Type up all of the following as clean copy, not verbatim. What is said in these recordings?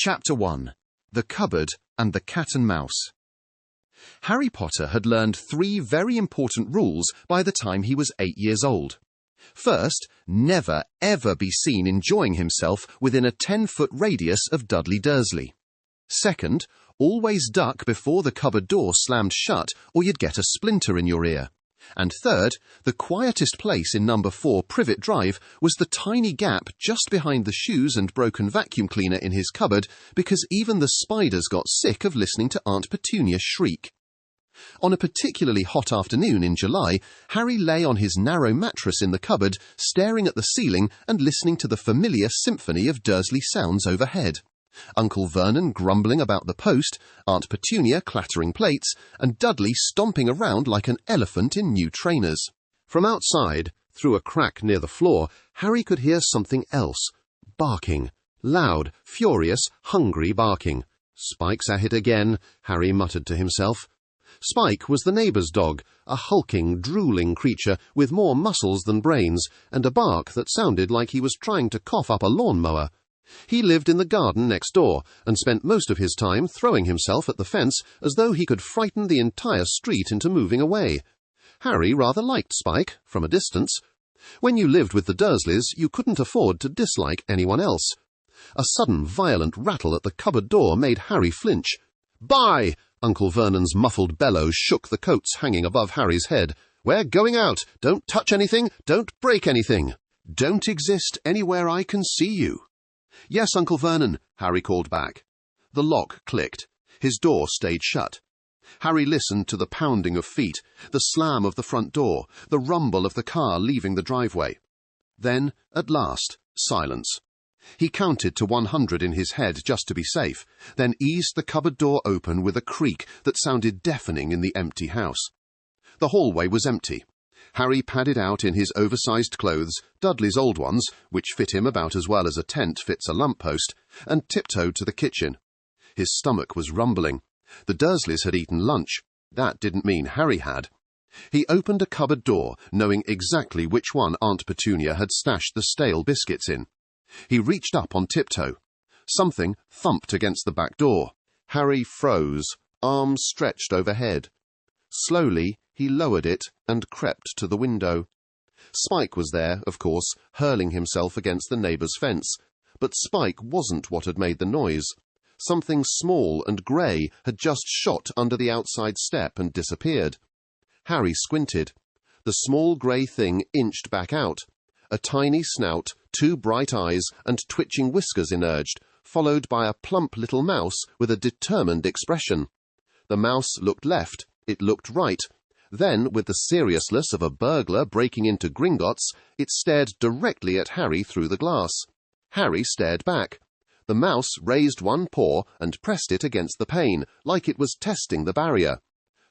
Chapter 1. The Cupboard and the Cat and Mouse. Harry Potter had learned 3 very important rules by the time he was 8 years old. First, never ever be seen enjoying himself within a 10-foot radius of Dudley Dursley. Second, always duck before the cupboard door slammed shut or you'd get a splinter in your ear. And third, the quietest place in number 4 Privet Drive was the tiny gap just behind the shoes and broken vacuum cleaner in his cupboard, because even the spiders got sick of listening to Aunt Petunia shriek. On a particularly hot afternoon in July, Harry lay on his narrow mattress in the cupboard, staring at the ceiling and listening to the familiar symphony of Dursley sounds overhead. Uncle Vernon grumbling about the post, Aunt Petunia clattering plates, and Dudley stomping around like an elephant in new trainers. From outside, through a crack near the floor, Harry could hear something else. Barking. Loud, furious, hungry barking. "Spike's at it again," Harry muttered to himself. Spike was the neighbour's dog, a hulking, drooling creature with more muscles than brains, and a bark that sounded like he was trying to cough up a lawn-mower. He lived in the garden next door, and spent most of his time throwing himself at the fence as though he could frighten the entire street into moving away. Harry rather liked Spike, from a distance. When you lived with the Dursleys, you couldn't afford to dislike anyone else. A sudden violent rattle at the cupboard door made Harry flinch. "Bye!" Uncle Vernon's muffled bellow shook the coats hanging above Harry's head. "We're going out! Don't touch anything! Don't break anything! Don't exist anywhere I can see you!" "Yes, Uncle Vernon," Harry called back. The lock clicked. His door stayed shut. Harry listened to the pounding of feet, the slam of the front door, the rumble of the car leaving the driveway. Then, at last, silence. He counted to 100 in his head just to be safe, then eased the cupboard door open with a creak that sounded deafening in the empty house. The hallway was empty. Harry padded out in his oversized clothes, Dudley's old ones, which fit him about as well as a tent fits a lamp-post, and tiptoed to the kitchen. His stomach was rumbling. The Dursleys had eaten lunch. That didn't mean Harry had. He opened a cupboard door, knowing exactly which one Aunt Petunia had stashed the stale biscuits in. He reached up on tiptoe. Something thumped against the back door. Harry froze, arms stretched overhead. Slowly, he lowered it and crept to the window. Spike was there, of course, hurling himself against the neighbour's fence. But Spike wasn't what had made the noise. Something small and grey had just shot under the outside step and disappeared. Harry squinted. The small grey thing inched back out. A tiny snout, 2 bright eyes, and twitching whiskers emerged, followed by a plump little mouse with a determined expression. The mouse looked left. It looked right. Then, with the seriousness of a burglar breaking into Gringotts, it stared directly at Harry through the glass. Harry stared back. The mouse raised one paw and pressed it against the pane, like it was testing the barrier.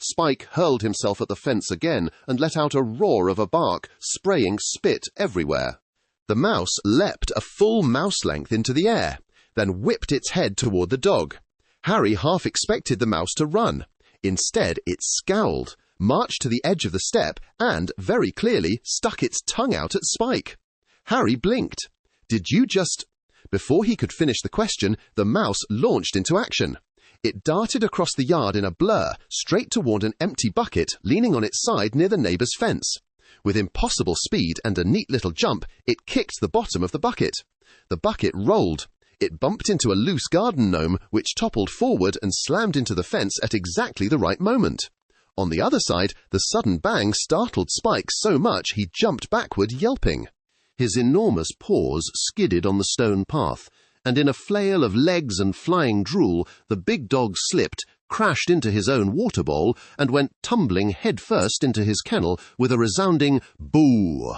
Spike hurled himself at the fence again and let out a roar of a bark, spraying spit everywhere. The mouse leapt a full mouse length into the air, then whipped its head toward the dog. Harry half expected the mouse to run. Instead, it scowled, marched to the edge of the step, and, very clearly, stuck its tongue out at Spike. Harry blinked. "Did you just—" Before he could finish the question, the mouse launched into action. It darted across the yard in a blur, straight toward an empty bucket leaning on its side near the neighbour's fence. With impossible speed and a neat little jump, it kicked the bottom of the bucket. The bucket rolled. It bumped into a loose garden gnome, which toppled forward and slammed into the fence at exactly the right moment. On the other side, the sudden bang startled Spike so much he jumped backward, yelping. His enormous paws skidded on the stone path, and in a flail of legs and flying drool, the big dog slipped, crashed into his own water bowl, and went tumbling headfirst into his kennel with a resounding boo.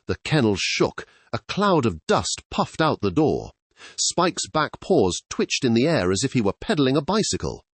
The kennel shook. A cloud of dust puffed out the door. Spike's back paws twitched in the air as if he were pedalling a bicycle.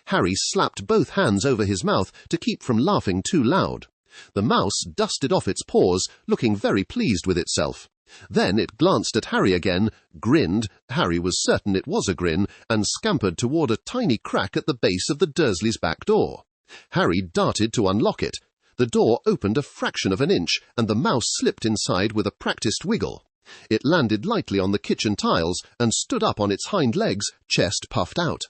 Harry slapped both hands over his mouth to keep from laughing too loud. The mouse dusted off its paws, looking very pleased with itself. Then it glanced at Harry again, grinned, Harry was certain it was a grin, and scampered toward a tiny crack at the base of the Dursleys' back door. Harry darted to unlock it. The door opened a fraction of an inch, and the mouse slipped inside with a practised wiggle. It landed lightly on the kitchen tiles and stood up on its hind legs, chest puffed out.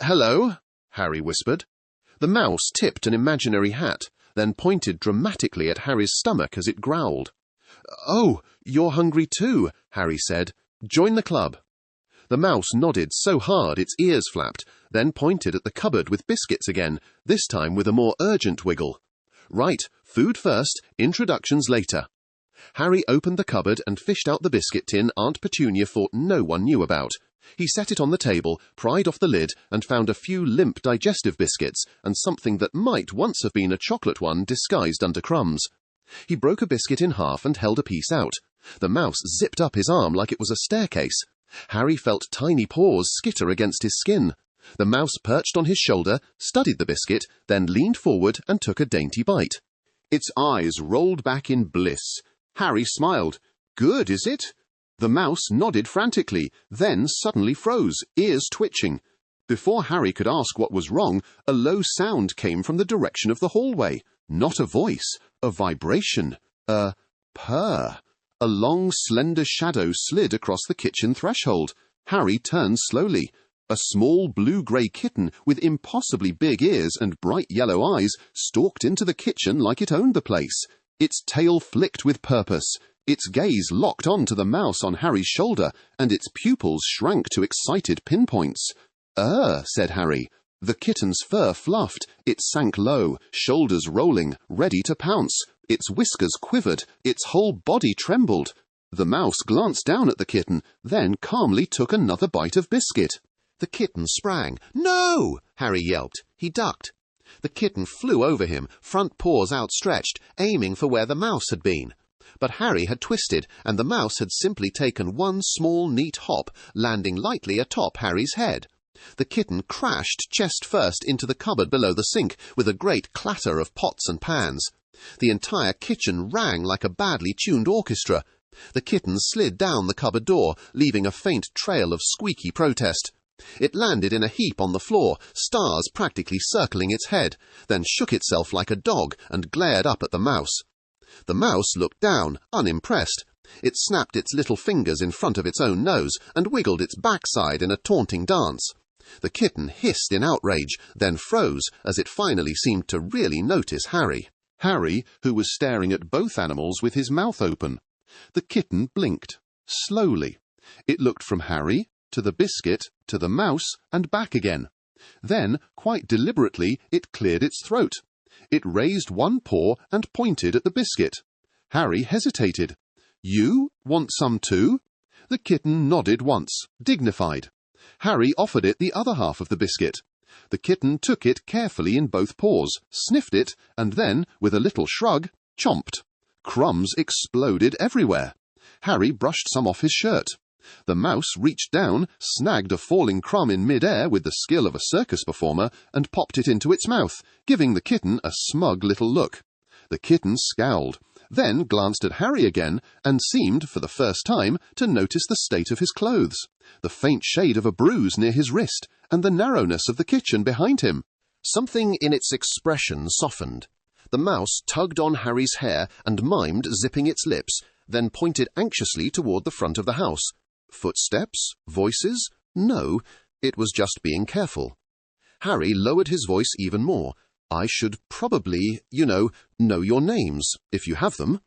Hello, Harry whispered. The mouse tipped an imaginary hat, then pointed dramatically at Harry's stomach as it growled. "Oh, you're hungry too," Harry said. "Join the club." The mouse nodded so hard its ears flapped, then pointed at the cupboard with biscuits again, this time with a more urgent wiggle. "Right, food first, introductions later." Harry opened the cupboard and fished out the biscuit tin Aunt Petunia thought no one knew about. He set it on the table, pried off the lid, and found a few limp digestive biscuits and something that might once have been a chocolate one disguised under crumbs. He broke a biscuit in half and held a piece out. The mouse zipped up his arm like it was a staircase. Harry felt tiny paws skitter against his skin. The mouse perched on his shoulder, studied the biscuit, then leaned forward and took a dainty bite. Its eyes rolled back in bliss. Harry smiled. "Good, is it?" The mouse nodded frantically, then suddenly froze, ears twitching. Before Harry could ask what was wrong, a low sound came from the direction of the hallway. Not a voice, a vibration, a purr. A long, slender shadow slid across the kitchen threshold. Harry turned slowly. A small blue-grey kitten with impossibly big ears and bright yellow eyes stalked into the kitchen like it owned the place. Its tail flicked with purpose. Its gaze locked on to the mouse on Harry's shoulder, and its pupils shrank to excited pinpoints. Said Harry. The kitten's fur fluffed. It sank low, shoulders rolling, ready to pounce. Its whiskers quivered. Its whole body trembled. The mouse glanced down at the kitten, then calmly took another bite of biscuit. The kitten sprang. "No!" Harry yelped. He ducked. The kitten flew over him, front paws outstretched, aiming for where the mouse had been. But Harry had twisted, and the mouse had simply taken one small, neat hop, landing lightly atop Harry's head. The kitten crashed chest first into the cupboard below the sink, with a great clatter of pots and pans. The entire kitchen rang like a badly tuned orchestra. The kitten slid down the cupboard door, leaving a faint trail of squeaky protest. It landed in a heap on the floor, stars practically circling its head, then shook itself like a dog and glared up at the mouse. The mouse looked down, unimpressed. It snapped its little fingers in front of its own nose and wiggled its backside in a taunting dance. The kitten hissed in outrage, then froze as it finally seemed to really notice Harry. Harry, who was staring at both animals with his mouth open. The kitten blinked, slowly. It looked from Harry to the biscuit, to the mouse, and back again. Then, quite deliberately, it cleared its throat. It raised one paw and pointed at the biscuit. Harry hesitated. "You want some too?" The kitten nodded once, dignified. Harry offered it the other half of the biscuit. The kitten took it carefully in both paws, sniffed it, and then, with a little shrug, chomped. Crumbs exploded everywhere. Harry brushed some off his shirt. The mouse reached down, snagged a falling crumb in mid-air with the skill of a circus performer, and popped it into its mouth, giving the kitten a smug little look. The kitten scowled, then glanced at Harry again, and seemed, for the first time, to notice the state of his clothes, the faint shade of a bruise near his wrist, and the narrowness of the kitchen behind him. Something in its expression softened. The mouse tugged on Harry's hair and mimed zipping its lips, then pointed anxiously toward the front of the house. Footsteps? Voices? No, it was just being careful. Harry lowered his voice even more. "I should probably, know your names, if you have them."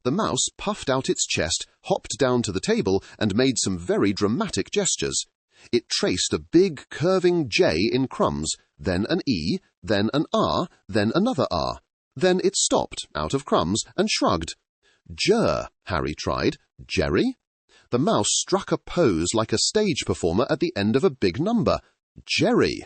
The mouse puffed out its chest, hopped down to the table, and made some very dramatic gestures. It traced a big, curving J in crumbs, then an E, then an R, then another R. Then it stopped, out of crumbs, and shrugged. "Jer," Harry tried. "Jerry?" The mouse struck a pose like a stage performer at the end of a big number. "Jerry."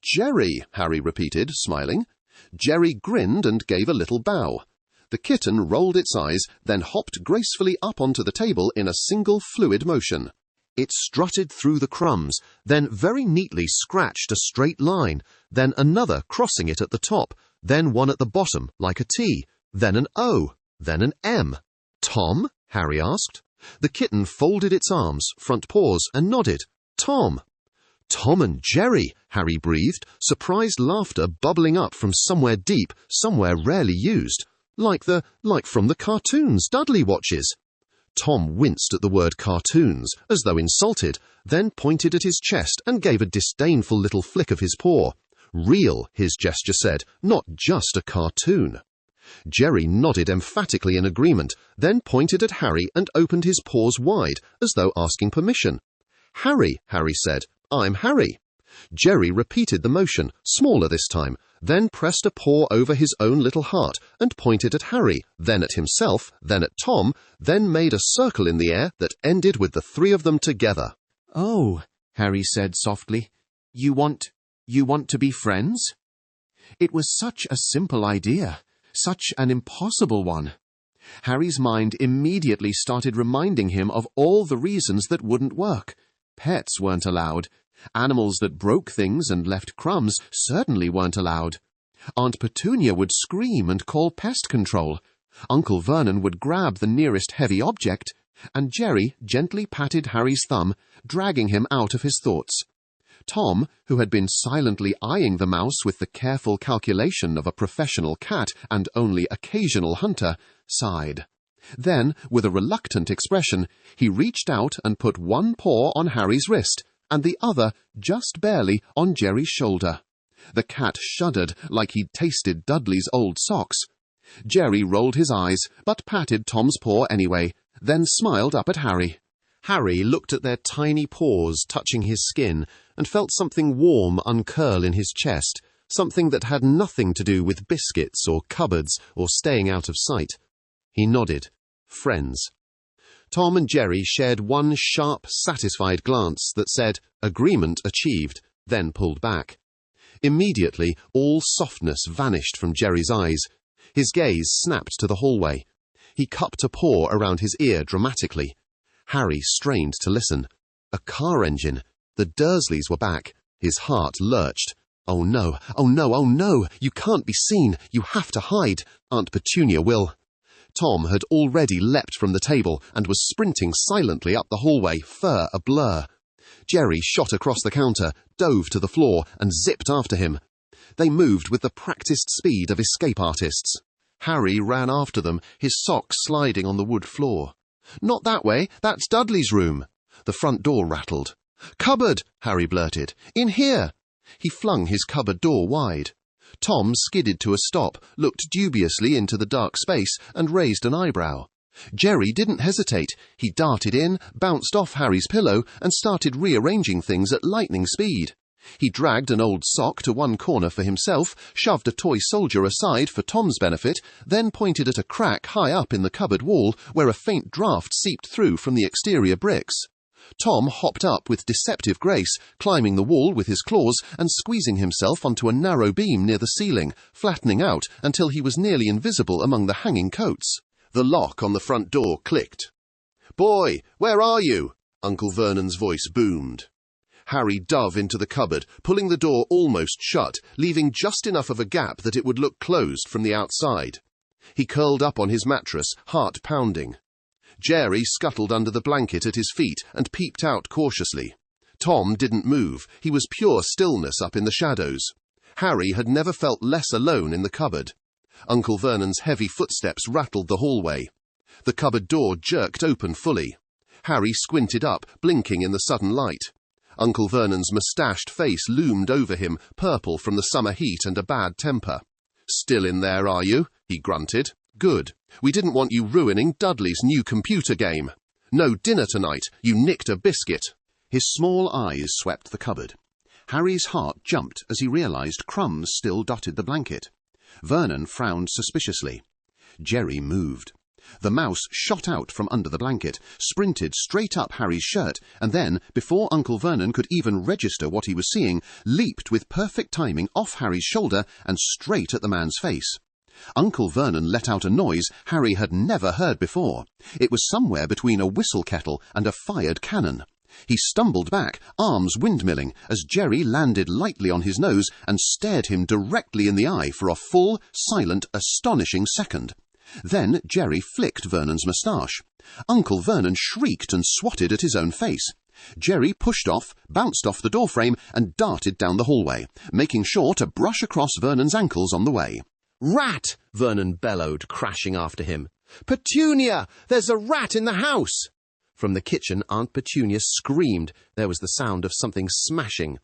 "Jerry," Harry repeated, smiling. Jerry grinned and gave a little bow. The kitten rolled its eyes, then hopped gracefully up onto the table in a single fluid motion. It strutted through the crumbs, then very neatly scratched a straight line, then another crossing it at the top, then one at the bottom, like a T, then an O, then an M. "Tom?" Harry asked. The kitten folded its arms, front paws, and nodded. "Tom." "Tom and Jerry," Harry breathed, surprised laughter bubbling up from somewhere deep, somewhere rarely used. Like from the cartoons Dudley watches. Tom winced at the word cartoons, as though insulted, then pointed at his chest and gave a disdainful little flick of his paw. Real, his gesture said, not just a cartoon. Jerry nodded emphatically in agreement, then pointed at Harry and opened his paws wide, as though asking permission. "Harry," Harry said. "I'm Harry." Jerry repeated the motion, smaller this time, then pressed a paw over his own little heart and pointed at Harry, then at himself, then at Tom, then made a circle in the air that ended with the three of them together. "Oh," Harry said softly, You want to be friends?" It was such a simple idea, such an impossible one. Harry's mind immediately started reminding him of all the reasons that wouldn't work. Pets weren't allowed. Animals that broke things and left crumbs certainly weren't allowed. Aunt Petunia would scream and call pest control. Uncle Vernon would grab the nearest heavy object, and Jerry gently patted Harry's thumb, dragging him out of his thoughts. Tom, who had been silently eyeing the mouse with the careful calculation of a professional cat and only occasional hunter, sighed. Then, with a reluctant expression, he reached out and put one paw on Harry's wrist, and the other, just barely, on Jerry's shoulder. The cat shuddered like he'd tasted Dudley's old socks. Jerry rolled his eyes, but patted Tom's paw anyway, then smiled up at Harry. Harry looked at their tiny paws touching his skin and felt something warm uncurl in his chest, something that had nothing to do with biscuits or cupboards or staying out of sight. He nodded. Friends. Tom and Jerry shared one sharp, satisfied glance that said, agreement achieved, then pulled back. Immediately, all softness vanished from Jerry's eyes. His gaze snapped to the hallway. He cupped a paw around his ear dramatically. Harry strained to listen. A car engine. The Dursleys were back. His heart lurched. Oh no, oh no, oh no! You can't be seen! You have to hide! Aunt Petunia will. Tom had already leapt from the table and was sprinting silently up the hallway, fur a blur. Jerry shot across the counter, dove to the floor, and zipped after him. They moved with the practiced speed of escape artists. Harry ran after them, his socks sliding on the wood floor. Not that way, that's Dudley's room. The front door rattled. Cupboard, Harry blurted. In here. He flung his cupboard door wide. Tom skidded to a stop, looked dubiously into the dark space, and raised an eyebrow. Jerry didn't hesitate. He darted in, bounced off Harry's pillow, and started rearranging things at lightning speed. He dragged an old sock to one corner for himself, shoved a toy soldier aside for Tom's benefit, then pointed at a crack high up in the cupboard wall where a faint draught seeped through from the exterior bricks. Tom hopped up with deceptive grace, climbing the wall with his claws and squeezing himself onto a narrow beam near the ceiling, flattening out until he was nearly invisible among the hanging coats. The lock on the front door clicked. "Boy, where are you?" Uncle Vernon's voice boomed. Harry dove into the cupboard, pulling the door almost shut, leaving just enough of a gap that it would look closed from the outside. He curled up on his mattress, heart pounding. Jerry scuttled under the blanket at his feet and peeped out cautiously. Tom didn't move. He was pure stillness up in the shadows. Harry had never felt less alone in the cupboard. Uncle Vernon's heavy footsteps rattled the hallway. The cupboard door jerked open fully. Harry squinted up, blinking in the sudden light. Uncle Vernon's moustached face loomed over him, purple from the summer heat and a bad temper. "Still in there, are you?" he grunted. "Good. We didn't want you ruining Dudley's new computer game. No dinner tonight. You nicked a biscuit." His small eyes swept the cupboard. Harry's heart jumped as he realized crumbs still dotted the blanket. Vernon frowned suspiciously. Jerry moved. The mouse shot out from under the blanket, sprinted straight up Harry's shirt, and then, before Uncle Vernon could even register what he was seeing, leaped with perfect timing off Harry's shoulder and straight at the man's face. Uncle Vernon let out a noise Harry had never heard before. It was somewhere between a whistle kettle and a fired cannon. He stumbled back, arms windmilling, as Jerry landed lightly on his nose and stared him directly in the eye for a full, silent, astonishing second. Then Jerry flicked Vernon's moustache. Uncle Vernon shrieked and swatted at his own face. Jerry pushed off, bounced off the doorframe, and darted down the hallway, making sure to brush across Vernon's ankles on the way. "Rat!" Vernon bellowed, crashing after him. "Petunia! There's a rat in the house!" From the kitchen, Aunt Petunia screamed. There was the sound of something smashing.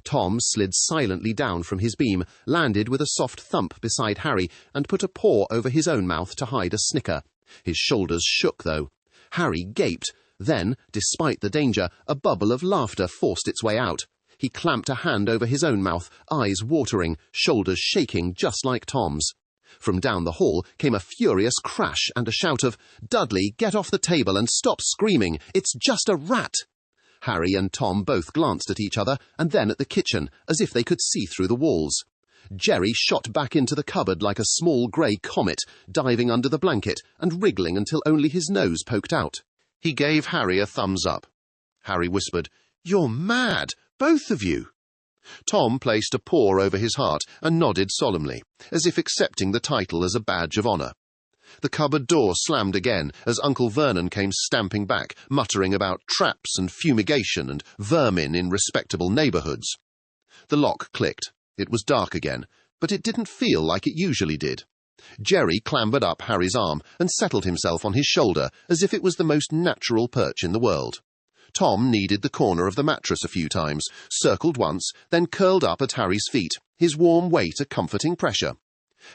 Tom slid silently down from his beam, landed with a soft thump beside Harry, and put a paw over his own mouth to hide a snicker. His shoulders shook, though. Harry gaped. Then, despite the danger, a bubble of laughter forced its way out. He clamped a hand over his own mouth, eyes watering, shoulders shaking just like Tom's. From down the hall came a furious crash and a shout of, "Dudley, get off the table and stop screaming! It's just a rat!" Harry and Tom both glanced at each other and then at the kitchen, as if they could see through the walls. Jerry shot back into the cupboard like a small grey comet, diving under the blanket and wriggling until only his nose poked out. He gave Harry a thumbs up. Harry whispered, "You're mad, both of you." Tom placed a paw over his heart and nodded solemnly, as if accepting the title as a badge of honour. The cupboard door slammed again as Uncle Vernon came stamping back, muttering about traps and fumigation and vermin in respectable neighbourhoods. The lock clicked. It was dark again, but it didn't feel like it usually did. Jerry clambered up Harry's arm and settled himself on his shoulder as if it was the most natural perch in the world. Tom kneaded the corner of the mattress a few times, circled once, then curled up at Harry's feet, his warm weight a comforting pressure.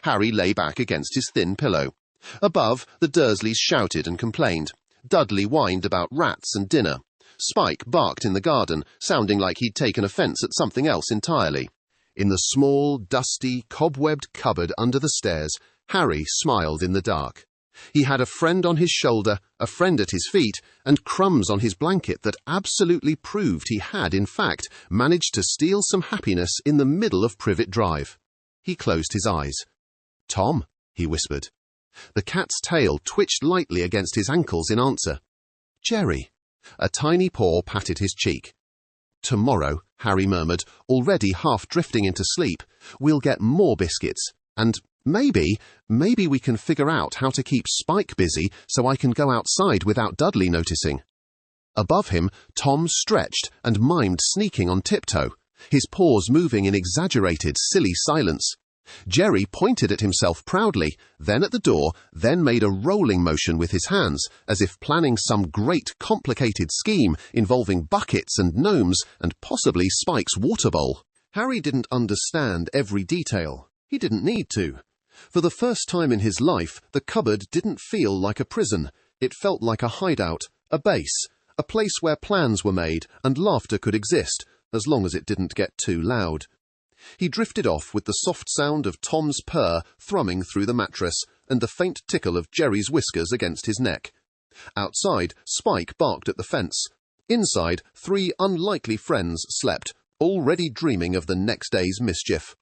Harry lay back against his thin pillow. Above, the Dursleys shouted and complained. Dudley whined about rats and dinner. Spike barked in the garden, sounding like he'd taken offence at something else entirely. In the small, dusty, cobwebbed cupboard under the stairs, Harry smiled in the dark. He had a friend on his shoulder, a friend at his feet, and crumbs on his blanket that absolutely proved he had, in fact, managed to steal some happiness in the middle of Privet Drive. He closed his eyes. "Tom," he whispered. The cat's tail twitched lightly against his ankles in answer. "Jerry." A tiny paw patted his cheek. "Tomorrow," Harry murmured, already half drifting into sleep, "we'll get more biscuits, and maybe we can figure out how to keep Spike busy so I can go outside without Dudley noticing." Above him, Tom stretched and mimed sneaking on tiptoe, his paws moving in exaggerated, silly silence. Jerry pointed at himself proudly, then at the door, then made a rolling motion with his hands, as if planning some great complicated scheme involving buckets and gnomes and possibly Spike's water bowl. Harry didn't understand every detail. He didn't need to. For the first time in his life, the cupboard didn't feel like a prison. It felt like a hideout, a base, a place where plans were made and laughter could exist, as long as it didn't get too loud. He drifted off with the soft sound of Tom's purr thrumming through the mattress and the faint tickle of Jerry's whiskers against his neck. Outside, Spike barked at the fence. Inside, 3 unlikely friends slept, already dreaming of the next day's mischief.